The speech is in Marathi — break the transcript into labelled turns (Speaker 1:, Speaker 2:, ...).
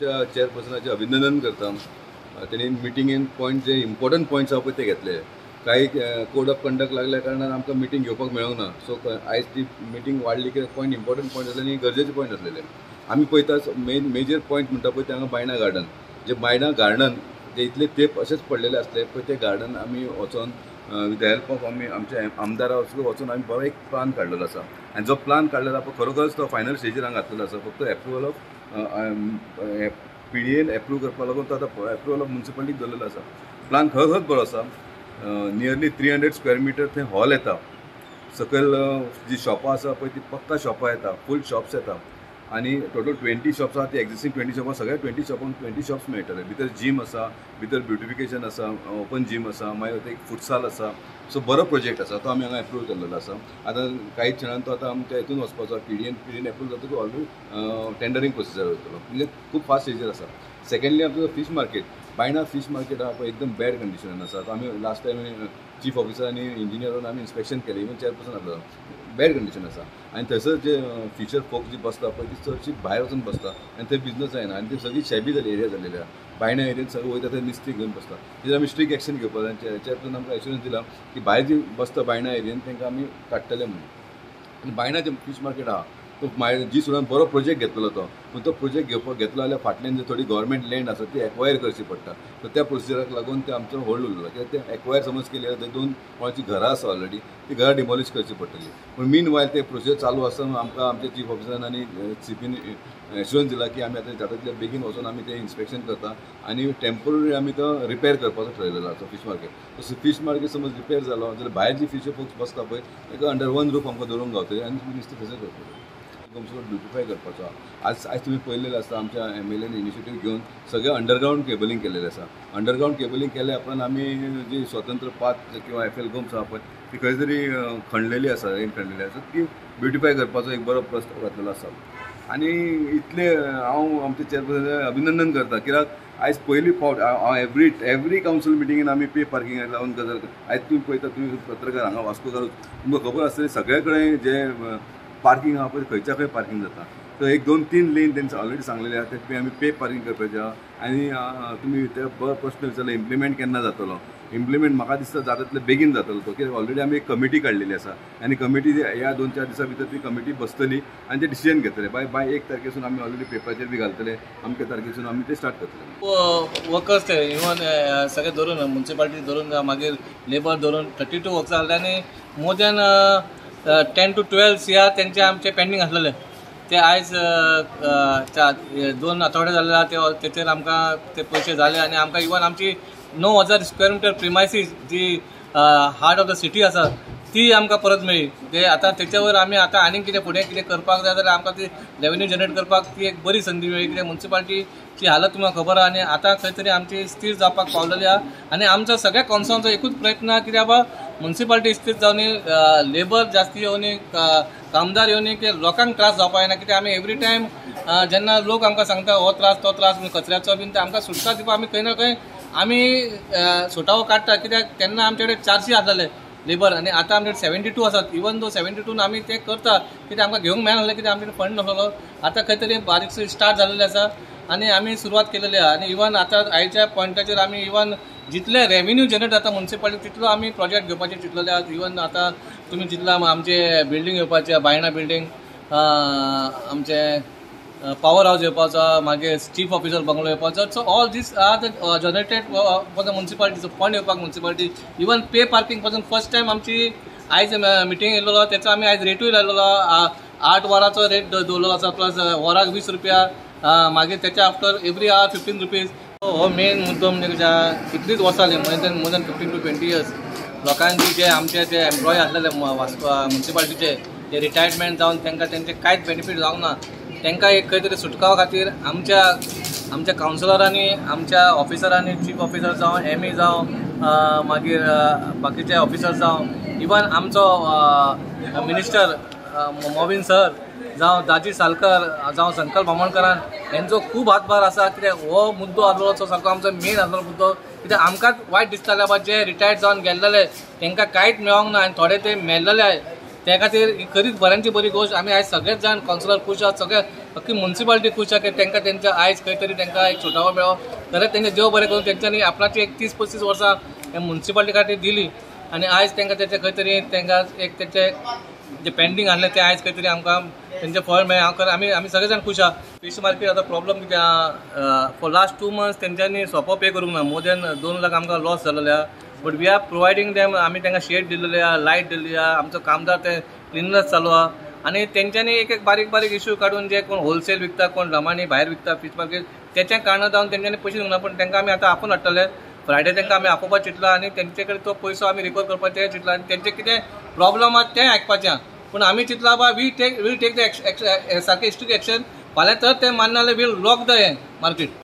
Speaker 1: आमच्या चेअरपर्सनाचे अभिनंदन करता. त्यांनी मिटिंगेन पॉयंट जे इम्पॉर्टंट पॉयंट्स आहा पळय ते घेतले. काही कोड ऑफ कंडक्ट लागल्या कारणान आमकां मिटींग घेवपाक मेळूंक ना. सो आयज ती मिटींग वाडली की पॉयंट इम्पॉर्टंट पॉयंट आसले आनी गरजेचे पॉयंट आसलेले. आमी पळयता मेजर पॉयंट म्हणटा पळय ते हांगा बायणा गार्डन. जे बायणा गार्डन जे इतले तेंप अशेंच पडलेले आसले पळय ते गार्डन आमी वचोन विथ द हेल्प ऑफ आमी आमच्या आमदारा वचून आमी बरो एक प्लान काडलेलो आसा. आनी जो प्लान काडलेलो आसा खरोखरच तो फायनल स्टेजीर हांगा घातलेलो आसा. फक्त एप्रुवल ऑफ PDAन एप्रूव करपा लागून तो आतां एप्रुवल ऑफ म्युन्सिपालिटीक दवरलेलो आसा. प्लान खरोखरच बरो आसा. नियरली 300 स्क्वेअर मिटर थंय हॉल येता. सकयल जी शॉपां आसा पळय ती पक्का शॉपां येता, फूल शॉप्स येता. आनी टोटल 20 शॉप्स आसा ती एक्झिस्टींग 20 शॉपां सगळ्या 20 शॉपांक 20 शॉप्स मेळटले. भितर जीम आसा, भितर ब्युटिफिकेशन आसा, ओपन जीम आसा, मागीर एक फुटसाल आसा. सो बरो प्रोजेक्ट आसा तो आमी हांगा एप्रूव केल्लो आसा. आतां काही क्षणान तो आतां आमच्या हितून वचपाचो PDAन एप्रूव जातकूच ऑलरेडी टेंडरींग प्रोसिजर वयतलो. म्हणजे खूब फास्ट स्टेजीर आसा. सेकंडली आमचो fish market Baina fish market आहा पळय एकदम बॅड कंडिशनान आसा. आमी लास्ट टायम चीफ ऑफिसर आनी इंजिनियरान आमी इन्स्पेक्शन केलें. इवन चेअरपर्सन आसलो. बॅड कंडिशन आसा. आनी थंयसर जे फिशर फोक जी बसता पळय ती चडशी भायर वचून बसता आनी थंय बिजनस जायना. आनी ती सगळी शेबी जाली एरिया जाल्लेली आहा. बायणा एरियेन सगळें वयता थंय नुस्तें घेवन बसता. तेजेर आमी स्ट्रिक्ट एक्शन घेवपाक जाय. चेअरपर्सन आमकां एश्युरन्स दिला की भायर जी बसता बायणा एरियेन तांकां आमी काडटले म्हणून. आनी बायणा जे फीश मार्केट आहा तो जी सुद्दां बरो प्रोजेक्ट घेतलो तो पूण तो प्रोजेक्ट घेवपाक घेतलो जाल्यार फाटल्यान जी थोडी गव्हर्मेंट लँड आसा ती एक्वायर करची पडटा. सो त्या प्रोसिजराक लागून ते आमचो होल्ड उरलो. कित्याक ते एक्वायर समज केली जाल्यार 2 कोणाची घरां आसा ऑलरेडी ती घरां डिमॉलिश करची पडटली. पूण मीन वायल ते प्रोसिजर चालू आसतना आमकां आमच्या चीफ ऑफिसरान आनी CPन एश्युरन्स दिला की आमी आतां जाता तितले बेगीन वचून आमी ते इन्स्पेक्शन करता आनी टेम्पररी आमी तो रिपेर करपाचो ठरयलेलो आसा फीश मार्केट. तसो फीश मार्केट समज रिपेर जालो जाल्यार भायर जी फिशर फोक्स बसता पळय ताका अंडर वन रूफ आमकां दवरूंक गावतली आनी नुस्तें थंयसर करतले. ब्युटिफाय करपाचो. आज तुमी पळयलेलें आसता आमच्या MLAन इनिशिएटीव घेवन सगळें अंडरग्रावंड केबलिंग केलेलें आसा. अंडरग्रावंड केबलिंग केल्या उपरांत आमी जी स्वतंत्र पाथ किंवा FL गोम्स आहा पळय ती खंय तरी खणलेली आसा, रेन खणलेली आसा ती ब्युटिफाय करपाचो एक बरो प्रस्ताव घातलेलो आसा. आनी इतले हांव आमच्या चेअरपर्सनाचें अभिनंदन करता. कित्याक आयज पयली फावट हांव एवरी कावन्सिल मिटिंगेन आमी पे पार्किंगाक लागून गजाल आयज तुमी पळयता तुमी पत्रकार हांगा वास्को घालून तुमकां खबर आसतली सगळे कडेन जे पार्किंग आहा पळय खंयच्या खंय पार्किंग जाता. तर 1-2-3 लेन तेंचे ऑलरेडी सांगलेले आहा ते आमी पे पार्किंग करपाचें आहा. आनी तुमी ते प्रश्न विचारलो इम्प्लिमेंट केन्ना जातलो. इम्प्लिमेंट म्हाका दिसता जाता तितले बेगीन जातलो तो. कित्याक ऑलरेडी आमी एक कमिटी काडलेली आसा आनी कमिटी ह्या 2-4 दिसां भितर ती कमिटी बसतली आनी ते डिसिजन घेतले. बाय 1 तारखेसून आमी ऑलरेडी पेपराचेर बी घालतले. अमके तारखेसून आमी ते स्टार्ट करतले.
Speaker 2: वर्कर्स ते इवन सगळे धरून म्युन्सिपालिटी धरून मागीर लेबर धरून 32 वर्क्स जाले आनी मोर दॅन 10 to 12 CR तेंचे आमचे पेंडींग आसलेले. ते आयज 2 आठवडे जाले तेचेर आमकां ते पयशे जाले आनी आमकां इवन आमची 9,000 स्क्वेअर मिटर प्रिमायसीस जी हार्ट ऑफ द सिटी आसा ती आमकां परत मेळ्ळी. ते आतां तेच्या वयर आमी आतां आनी कितें फुडें कितें करपाक जाय जाल्यार आमकां ती रेव्हेन्यू जनरेट करपाक ती एक बरी संदी मेळ्ळी. कित्याक म्युन्सिपालिटीची हालत तुमकां खबर आहा आनी आतां खंय तरी आमची स्थिर जावपाक पावलेली आहा. आनी आमचो सगळ्या कॉन्सर्नचो एकूच प्रयत्न आहा की बाबा म्युन्सिपालिटी स्थिर जावन लेबर जास्ती येवन कामदार येवन की लोकांक त्रास जावपाक जायना. कित्याक आमी एवरी टायम जेन्ना लोक आमकां सांगता हो त्रास तो त्रास कचऱ्याचो बीन ते आमकां सुटका दिवपाक आमी खंय ना खंय आमी सुटावो काडटा. कित्याक तेन्ना आमचे कडेन 400 आसलेले लेबर आनी आतां आमचे 72 आसात. इवन दो 72 आमी ते करता कित्याक आमकां घेवंक मेळनासलें कित्याक आमचे फंड नासलो. आतां खंय तरी बारीकसो स्टार्ट जाल्लेले आसा आनी आमी सुरवात केलेली आहा. आनी इवन आतां आयच्या पॉयंटाचेर आमी इवन जितले रेव्हेन्यू जनरेट जाता म्युन्सिपालिटी तितलो आमी प्रोजेक्ट घेवपाचे चिंतलेले आहात. इवन आतां तुमी चिंतला आमचे बिल्डींग येवपाचे बायणा बिल्डींग आमचे पॉवर हावस येवपाचो मागीर चीफ ऑफिसर बंगलो येवपाचो. So all these are the generated for the म्युन्सिपालिटीचो फंड येवपाक म्युन्सिपालिटी. इवन पे पार्किंग पासून फर्स्ट टायम आमची आयज मिटींग येयलेलो तेचो आमी आयज रेटूय लायलेलो. 8 वरांचो रेट दवरलेलो आसा प्लस वराक 20 रुपया मागीर तेच्या आफ्टर एवरी आवर 15 रुपीज. हो मेन मुद्दो म्हणजे कितलीच वर्सां जाली मोर दॅन 15 to 20 years लोकांची जे आमचे जे एम्प्लॉय आसलेले म्युन्सिपालिटीचे ते रिटायरमेंट जावन तांकां तेंचे कांयच बेनिफीट जावंक ना. तांकां एक खंय तरी सुटकाव खातीर आमच्या कावन्सिलरांनी आमच्या ऑफिसरांनी चीफ ऑफिसर जावं ME जावं मागीर बाकीचे ऑफिसर जावं इवन आमचो मिनिस्टर मोविन सर जावं दाजी सालकर जावं संकल्प बामणकरान हेंचो खूब हातभार आसा. कित्याक हो मुद्दो आसलो तो सारको आमचो मेन आसलो मुद्दो. कित्याक आमकांच वायट दिसतालें बाबा जे रिटायर्ड जावन गेल्लेले तांकां कांयच मेळोंक ना आनी थोडे ते मेल्लेले त्या खातीर ही खरीच बऱ्यांची बरी गोष्ट. आमी आयज सगळेच जाण कावन्सिलर खुश आहात, सगळे अख्खी म्युन्सिपालिटी खुश आहा की तांकां तेंच्या आयज खंय तरी तांकां एक सुटावो मेळ्ळो. जाल्यार तेंचे देव बरें करून तेंच्यांनी आपणाची एक 30-35 वर्सां ह्या म्युन्सिपालिटी खातीर दिली आनी आयज तांकां तेचे खंय तरी तांकां एक तेचे जे पेंडींग आहलें तें आयज खंय तरी आमकां तेंचें फळ मेळ्ळें. आमी सगळे जाण खुश आहा. फिश मार्केट आतां प्रॉब्लम कितें आहा, फॉर लास्ट 2 मंथ्स तेंच्यांनी सोंपो पे करूंक ना. मोर दॅन 2 लाख आमकां लॉस जालेले आहा. But we are providing them. आमी तांकां शेड दिल्लेले आहा, लायट दिल्ली आहा, आमचो कामदार ते क्लिनर्स चालू आहा आनी तेंच्यांनी एक बारीक इश्यू काडून जे कोण होलसेल विकता, कोण लमांनी भायर विकता फीश मार्केट, तेचें कारण जावन तेंच्यांनी पयशे दिवंक ना. पूण तांकां आमी आतां आपोवन हाडटले. फ्रायडे तांकां आमी आपोवपाक चिंतला आनी तेंचे कडेन तो पयसो आमी रिकवर करपाचें चिंतला आनी तेंचे कितें प्रॉब्लम आहा तें आयकपाचें. पूण आमी चिंतला बा वील टेक द सारकें स्ट्रिक्ट एक्शन. फाल्यां तर तें मान्ना जाल्यार वील लॉक द मार्केट.